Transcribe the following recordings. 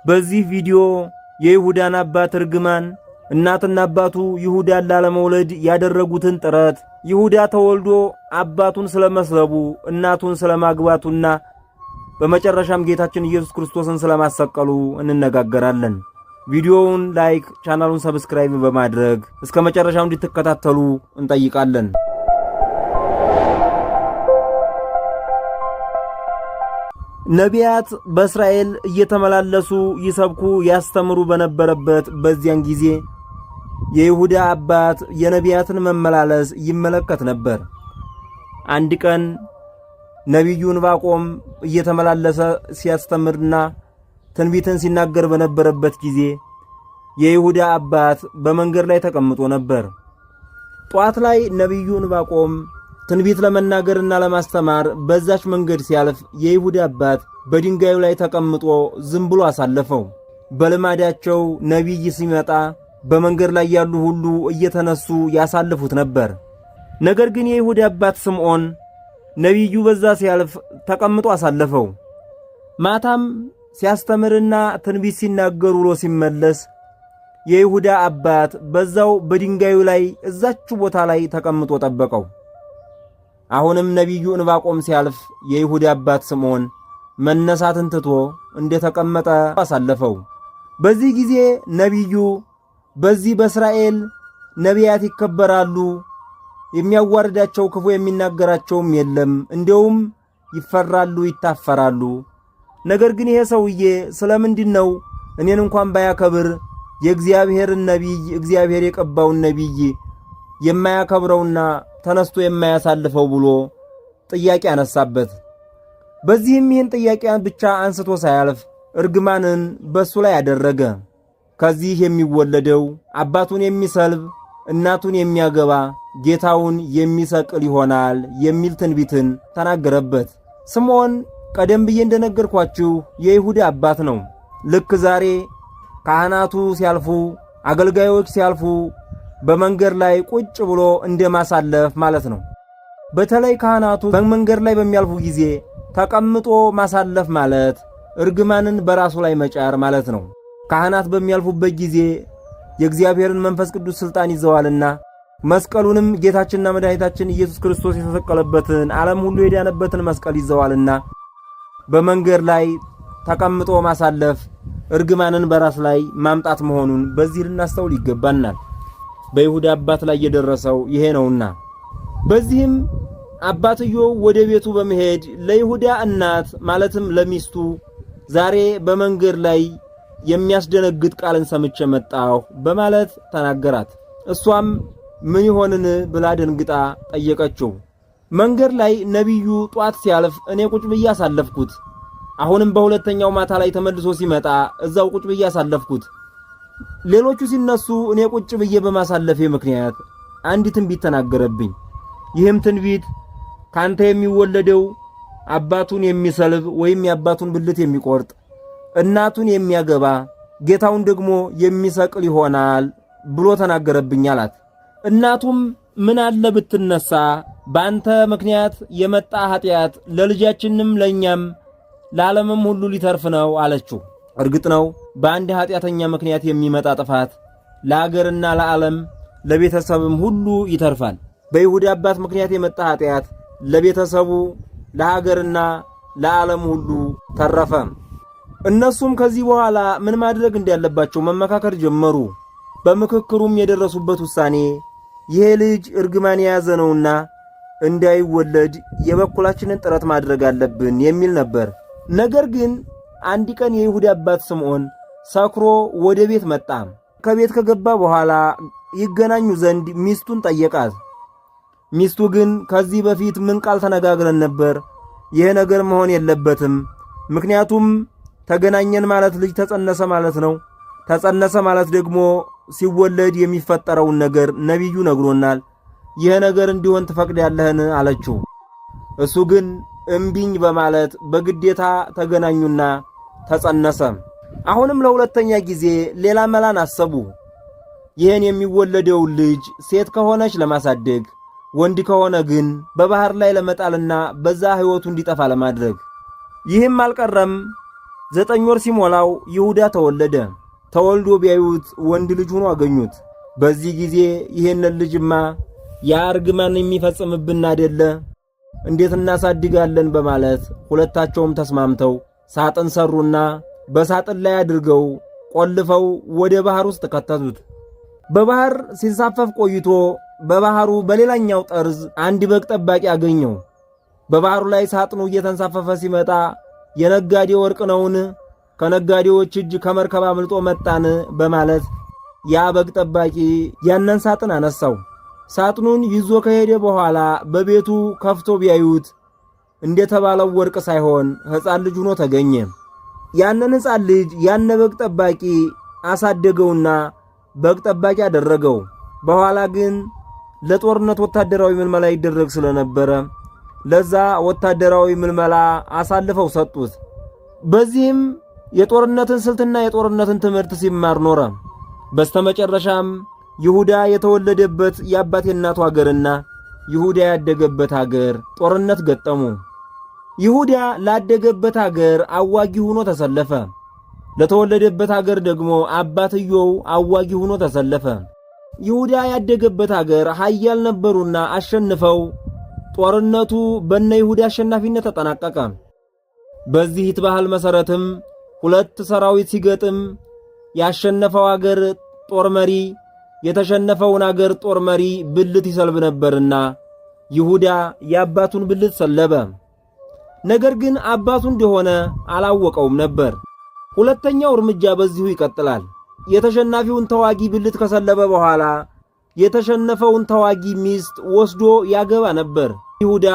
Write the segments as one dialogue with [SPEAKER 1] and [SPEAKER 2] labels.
[SPEAKER 1] በዚህ ቪዲዮ የይሁዳን አባት እርግማን፣ እናትና አባቱ ይሁዳን ላለመውለድ ያደረጉትን ጥረት፣ ይሁዳ ተወልዶ አባቱን ስለመስለቡ፣ እናቱን ስለማግባቱና በመጨረሻም ጌታችን ኢየሱስ ክርስቶስን ስለማሰቀሉ እንነጋገራለን። ቪዲዮውን ላይክ፣ ቻናሉን ሰብስክራይብ በማድረግ እስከ መጨረሻው እንድትከታተሉ እንጠይቃለን። ነቢያት በእስራኤል እየተመላለሱ ይሰብኩ ያስተምሩ በነበረበት በዚያን ጊዜ የይሁዳ አባት የነቢያትን መመላለስ ይመለከት ነበር። አንድ ቀን ነቢዩ ዕንባቆም እየተመላለሰ ሲያስተምርና ትንቢትን ሲናገር በነበረበት ጊዜ የይሁዳ አባት በመንገድ ላይ ተቀምጦ ነበር። ጧት ላይ ነቢዩ ዕንባቆም ትንቢት ለመናገርና ለማስተማር በዛች መንገድ ሲያልፍ የይሁዳ አባት በድንጋዩ ላይ ተቀምጦ ዝም ብሎ አሳለፈው። በልማዳቸው ነቢይ ሲመጣ በመንገድ ላይ ያሉ ሁሉ እየተነሱ ያሳልፉት ነበር። ነገር ግን የይሁዳ አባት ስምዖን ነቢዩ በዛ ሲያልፍ ተቀምጦ አሳለፈው። ማታም ሲያስተምርና ትንቢት ሲናገር ውሎ ሲመለስ የይሁዳ አባት በዛው በድንጋዩ ላይ እዛች ቦታ ላይ ተቀምጦ ጠበቀው። አሁንም ነቢዩ ዕንባቆም ሲያልፍ የይሁዳ አባት ስምዖን መነሳትን ትቶ እንደተቀመጠ አሳለፈው። በዚህ ጊዜ ነቢዩ በዚህ በእስራኤል ነቢያት ይከበራሉ፣ የሚያዋርዳቸው ክፉ የሚናገራቸውም የለም፣ እንዲያውም ይፈራሉ፣ ይታፈራሉ። ነገር ግን ይሄ ሰውዬ ስለምንድን ነው እኔን እንኳን ባያከብር የእግዚአብሔርን ነቢይ እግዚአብሔር የቀባውን ነቢይ የማያከብረውና ተነስቶ የማያሳልፈው ብሎ ጥያቄ አነሳበት። በዚህም ይህን ጥያቄ ብቻ አንስቶ ሳያልፍ እርግማንን በሱ ላይ አደረገ። ከዚህ የሚወለደው አባቱን የሚሰልብ እናቱን የሚያገባ ጌታውን የሚሰቅል ይሆናል የሚል ትንቢትን ተናገረበት። ስምዖን ቀደም ብዬ እንደነገርኳችሁ የይሁዳ አባት ነው። ልክ ዛሬ ካህናቱ ሲያልፉ፣ አገልጋዮች ሲያልፉ በመንገድ ላይ ቁጭ ብሎ እንደማሳለፍ ማለት ነው። በተለይ ካህናቱ በመንገድ ላይ በሚያልፉ ጊዜ ተቀምጦ ማሳለፍ ማለት እርግማንን በራሱ ላይ መጫር ማለት ነው። ካህናት በሚያልፉበት ጊዜ የእግዚአብሔርን መንፈስ ቅዱስ ሥልጣን ይዘዋልና መስቀሉንም ጌታችንና መድኃኒታችን ኢየሱስ ክርስቶስ የተሰቀለበትን ዓለም ሁሉ የዳነበትን መስቀል ይዘዋልና በመንገድ ላይ ተቀምጦ ማሳለፍ እርግማንን በራስ ላይ ማምጣት መሆኑን በዚህ ልናስተውል ይገባናል። በይሁዳ አባት ላይ የደረሰው ይሄ ነውና በዚህም አባትየው ወደ ቤቱ በመሄድ ለይሁዳ እናት ማለትም ለሚስቱ ዛሬ በመንገድ ላይ የሚያስደነግጥ ቃልን ሰምቼ መጣሁ በማለት ተናገራት። እሷም ምን ይሆንን ብላ ደንግጣ ጠየቀችው። መንገድ ላይ ነቢዩ ጧት ሲያልፍ እኔ ቁጭ ብዬ አሳለፍኩት። አሁንም በሁለተኛው ማታ ላይ ተመልሶ ሲመጣ እዛው ቁጭ ብዬ አሳለፍኩት። ሌሎቹ ሲነሱ እኔ ቁጭ ብዬ በማሳለፌ ምክንያት አንድ ትንቢት ተናገረብኝ። ይህም ትንቢት ካንተ የሚወለደው አባቱን የሚሰልብ ወይም የአባቱን ብልት የሚቆርጥ እናቱን የሚያገባ ጌታውን ደግሞ የሚሰቅል ይሆናል ብሎ ተናገረብኝ አላት። እናቱም ምን አለ ብትነሳ በአንተ ምክንያት የመጣ ኃጢአት ለልጃችንም ለእኛም ለዓለምም ሁሉ ሊተርፍ ነው አለችው። እርግጥ ነው በአንድ ኃጢአተኛ ምክንያት የሚመጣ ጥፋት ለአገርና ለዓለም ለቤተሰብም ሁሉ ይተርፋል። በይሁዳ አባት ምክንያት የመጣ ኃጢአት ለቤተሰቡ ለሀገርና ለዓለም ሁሉ ተረፈ። እነሱም ከዚህ በኋላ ምን ማድረግ እንዳለባቸው መመካከር ጀመሩ። በምክክሩም የደረሱበት ውሳኔ ይሄ ልጅ እርግማን የያዘ ነውና እንዳይወለድ የበኩላችንን ጥረት ማድረግ አለብን የሚል ነበር። ነገር ግን አንድ ቀን የይሁዳ አባት ስምዖን ሰክሮ ወደ ቤት መጣ። ከቤት ከገባ በኋላ ይገናኙ ዘንድ ሚስቱን ጠየቃት። ሚስቱ ግን ከዚህ በፊት ምን ቃል ተነጋግረን ነበር? ይሄ ነገር መሆን የለበትም። ምክንያቱም ተገናኘን ማለት ልጅ ተጸነሰ ማለት ነው። ተጸነሰ ማለት ደግሞ ሲወለድ የሚፈጠረውን ነገር ነቢዩ ነግሮናል። ይሄ ነገር እንዲሆን ትፈቅዳለህን? አለችው። እሱ ግን እምቢኝ በማለት በግዴታ ተገናኙና ተጸነሰ። አሁንም ለሁለተኛ ጊዜ ሌላ መላን አሰቡ። ይህን የሚወለደውን ልጅ ሴት ከሆነች ለማሳደግ፣ ወንድ ከሆነ ግን በባህር ላይ ለመጣልና በዛ ሕይወቱ እንዲጠፋ ለማድረግ። ይህም አልቀረም። 9 ወር ሲሞላው ይሁዳ ተወለደ። ተወልዶ ቢያዩት ወንድ ልጅ ሆኖ አገኙት። በዚህ ጊዜ ይሄንን ልጅማ ያ እርግማን የሚፈጽምብን አይደለ? እንዴት እናሳድጋለን? በማለት ሁለታቸውም ተስማምተው ሳጥን ሰሩና በሳጥን ላይ አድርገው ቆልፈው ወደ ባህር ውስጥ ከተቱት። በባህር ሲንሳፈፍ ቆይቶ በባህሩ በሌላኛው ጠርዝ አንድ በግ ጠባቂ አገኘው። በባህሩ ላይ ሳጥኑ እየተንሳፈፈ ሲመጣ የነጋዴ ወርቅ ነውን? ከነጋዴዎች እጅ ከመርከብ አምልጦ መጣን? በማለት ያ በግ ጠባቂ ያንን ሳጥን አነሳው። ሳጥኑን ይዞ ከሄደ በኋላ በቤቱ ከፍቶ ቢያዩት እንደተባለው ወርቅ ሳይሆን ሕፃን ልጅ ሆኖ ተገኘ። ያንን ሕፃን ልጅ ያነ በግ ጠባቂ አሳደገውና በግ ጠባቂ አደረገው። በኋላ ግን ለጦርነት ወታደራዊ ምልመላ ይደረግ ስለነበረ ለዛ ወታደራዊ ምልመላ አሳልፈው ሰጡት። በዚህም የጦርነትን ስልትና የጦርነትን ትምህርት ሲማር ኖረ። በስተመጨረሻም ይሁዳ የተወለደበት የአባት የእናቱ አገርና ይሁዳ ያደገበት አገር ጦርነት ገጠሙ። ይሁዳ ላደገበት አገር አዋጊ ሆኖ ተሰለፈ። ለተወለደበት አገር ደግሞ አባትየው አዋጊ ሆኖ ተሰለፈ። ይሁዳ ያደገበት አገር ኃያል ነበሩና አሸንፈው ጦርነቱ በነ ይሁዳ አሸናፊነት ተጠናቀቀ። በዚህ ባህል መሰረትም 2 ሰራዊት ሲገጥም ያሸነፈው አገር ጦር መሪ የተሸነፈውን አገር ጦር መሪ ብልት ይሰልብ ነበርና ይሁዳ የአባቱን ብልት ሰለበ። ነገር ግን አባቱ እንደሆነ አላወቀውም ነበር። ሁለተኛው እርምጃ በዚሁ ይቀጥላል። የተሸናፊውን ተዋጊ ብልት ከሰለበ በኋላ የተሸነፈውን ተዋጊ ሚስት ወስዶ ያገባ ነበር። ይሁዳ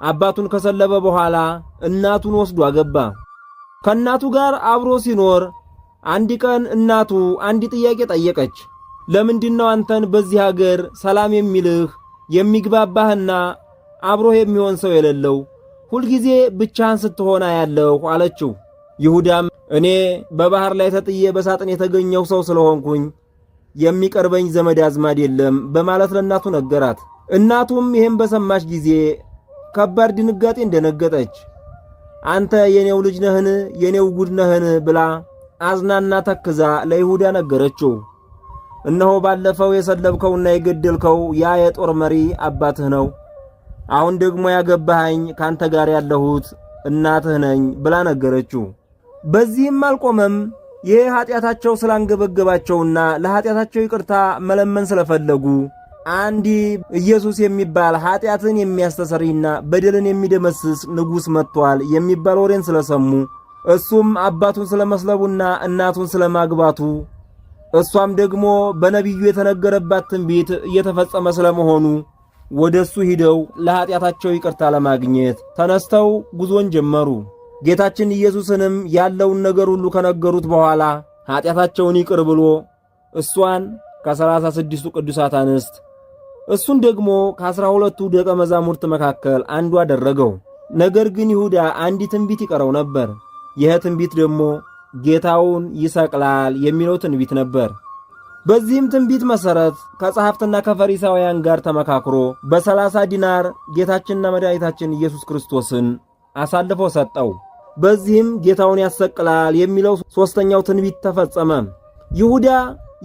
[SPEAKER 1] አባቱን ከሰለበ በኋላ እናቱን ወስዶ አገባ። ከእናቱ ጋር አብሮ ሲኖር አንድ ቀን እናቱ አንድ ጥያቄ ጠየቀች። ለምንድነው አንተን በዚህ ሀገር ሰላም የሚልህ የሚግባባህና አብሮህ የሚሆን ሰው የሌለው? ሁልጊዜ ብቻህን ስትሆን አያለሁ አለችው። ይሁዳም እኔ በባህር ላይ ተጥዬ በሳጥን የተገኘው ሰው ስለሆንኩኝ የሚቀርበኝ ዘመድ አዝማድ የለም በማለት ለእናቱ ነገራት። እናቱም ይህን በሰማች ጊዜ ከባድ ድንጋጤ እንደነገጠች አንተ የኔው ልጅ ነህን? የኔው ጉድ ነህን? ብላ አዝናና ተክዛ ለይሁዳ ነገረችው። እነሆ ባለፈው የሰለብከውና የገደልከው ያ የጦር መሪ አባትህ ነው። አሁን ደግሞ ያገባኸኝ ካንተ ጋር ያለሁት እናትህ ነኝ ብላ ነገረችው። በዚህም አልቆመም። ይህ ኃጢአታቸው ስላንገበገባቸውና ለኃጢአታቸው ይቅርታ መለመን ስለፈለጉ አንድ ኢየሱስ የሚባል ኃጢአትን የሚያስተሰርይና በደልን የሚደመስስ ንጉሥ መጥቷል የሚባል ወሬን ስለሰሙ እሱም አባቱን ስለመስለቡና እናቱን ስለማግባቱ እሷም ደግሞ በነቢዩ የተነገረባት ትንቢት እየተፈጸመ ስለመሆኑ ወደሱ ሂደው ለኃጢአታቸው ይቅርታ ለማግኘት ተነስተው ጉዞን ጀመሩ። ጌታችን ኢየሱስንም ያለውን ነገር ሁሉ ከነገሩት በኋላ ኃጢአታቸውን ይቅር ብሎ እሷን ከ36ቱ ቅዱሳት አንስት እሱን ደግሞ ከ12ቱ ደቀ መዛሙርት መካከል አንዱ አደረገው። ነገር ግን ይሁዳ አንድ ትንቢት ይቀረው ነበር። ይህ ትንቢት ደግሞ ጌታውን ይሰቅላል የሚለው ትንቢት ነበር። በዚህም ትንቢት መሰረት ከጸሐፍትና ከፈሪሳውያን ጋር ተመካክሮ በ30 ዲናር ጌታችንና መድኃኒታችን ኢየሱስ ክርስቶስን አሳልፎ ሰጠው። በዚህም ጌታውን ያሰቅላል የሚለው ሦስተኛው ትንቢት ተፈጸመ። ይሁዳ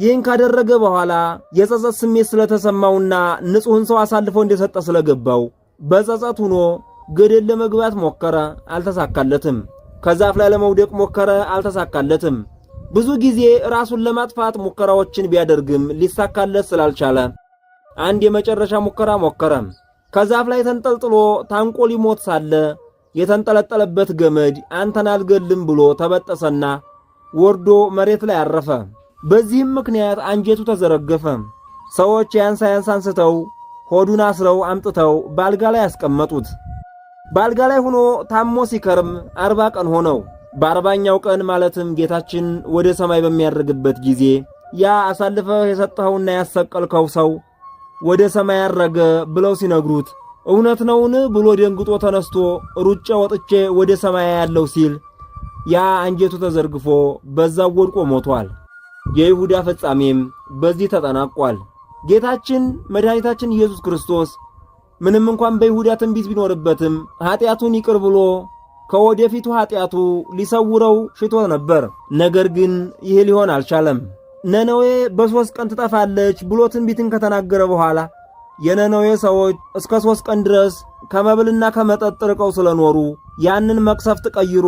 [SPEAKER 1] ይህን ካደረገ በኋላ የጸጸት ስሜት ስለተሰማውና ንጹሕን ሰው አሳልፎ እንደሰጠ ስለገባው በጸጸት ሆኖ ገደል ለመግባት ሞከረ፣ አልተሳካለትም። ከዛፍ ላይ ለመውደቅ ሞከረ፣ አልተሳካለትም። ብዙ ጊዜ ራሱን ለማጥፋት ሙከራዎችን ቢያደርግም ሊሳካለት ስላልቻለ አንድ የመጨረሻ ሙከራ ሞከረ። ከዛፍ ላይ ተንጠልጥሎ ታንቆ ሊሞት ሳለ የተንጠለጠለበት ገመድ አንተን አልገልም ብሎ ተበጠሰና ወርዶ መሬት ላይ አረፈ። በዚህም ምክንያት አንጀቱ ተዘረገፈ። ሰዎች ያን ሳያንስ አንስተው ሆዱን አስረው አምጥተው ባልጋ ላይ ያስቀመጡት። ባልጋ ላይ ሆኖ ታሞ ሲከርም 40 ቀን ሆነው። በ40ኛው ቀን ማለትም ጌታችን ወደ ሰማይ በሚያርግበት ጊዜ ያ አሳልፈህ የሰጠኸውና ያሰቀልከው ሰው ወደ ሰማይ ያረገ ብለው ሲነግሩት እውነት ነውን ብሎ ደንግጦ ተነስቶ ሩጫ ወጥቼ ወደ ሰማይ ያለው ሲል ያ አንጀቱ ተዘርግፎ በዛው ወድቆ ሞቷል። የይሁዳ ፍጻሜም በዚህ ተጠናቋል። ጌታችን መድኃኒታችን ኢየሱስ ክርስቶስ ምንም እንኳን በይሁዳ ትንቢት ቢኖርበትም ኃጢአቱን ይቅር ብሎ ከወደፊቱ ኃጢአቱ ሊሰውረው ሽቶ ነበር። ነገር ግን ይህ ሊሆን አልቻለም። ነነዌ በ3 ቀን ትጠፋለች ብሎ ትንቢትን ከተናገረ በኋላ የነነዌ ሰዎች እስከ 3 ቀን ድረስ ከመብልና ከመጠጥ ርቀው ስለኖሩ ያንን መቅሰፍት ቀይሮ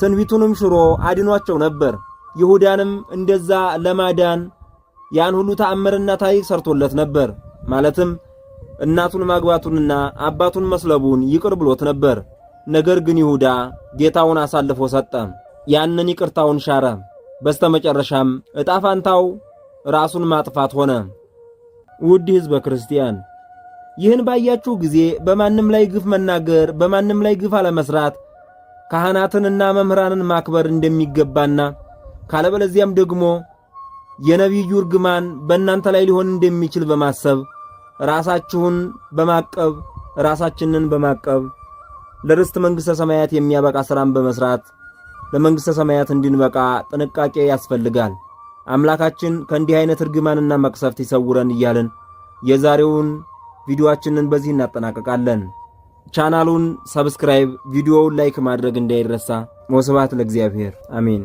[SPEAKER 1] ትንቢቱንም ሽሮ አድኗቸው ነበር። ይሁዳንም እንደዛ ለማዳን ያን ሁሉ ተአምርና ታሪክ ሰርቶለት ነበር። ማለትም እናቱን ማግባቱንና አባቱን መስለቡን ይቅር ብሎት ነበር። ነገር ግን ይሁዳ ጌታውን አሳልፎ ሰጠ። ያንን ይቅርታውን ሻረ። በስተመጨረሻም ዕጣ ፋንታው ራሱን ማጥፋት ሆነ። ውድ ሕዝበ ክርስቲያን ይህን ባያችሁ ጊዜ በማንም ላይ ግፍ መናገር፣ በማንም ላይ ግፍ አለመስራት፣ ካህናትንና መምህራንን ማክበር እንደሚገባና ካለበለዚያም ደግሞ የነቢዩ እርግማን በእናንተ ላይ ሊሆን እንደሚችል በማሰብ ራሳችሁን በማቀብ ራሳችንን በማቀብ ለርስት መንግሥተ ሰማያት የሚያበቃ ሥራን በመስራት ለመንግሥተ ሰማያት እንድንበቃ ጥንቃቄ ያስፈልጋል። አምላካችን ከእንዲህ አይነት እርግማንና መቅሰፍት ይሰውረን እያልን የዛሬውን ቪዲዮአችንን በዚህ እናጠናቀቃለን። ቻናሉን ሰብስክራይብ፣ ቪዲዮውን ላይክ ማድረግ እንዳይረሳ። ወስብሐት ለእግዚአብሔር አሜን።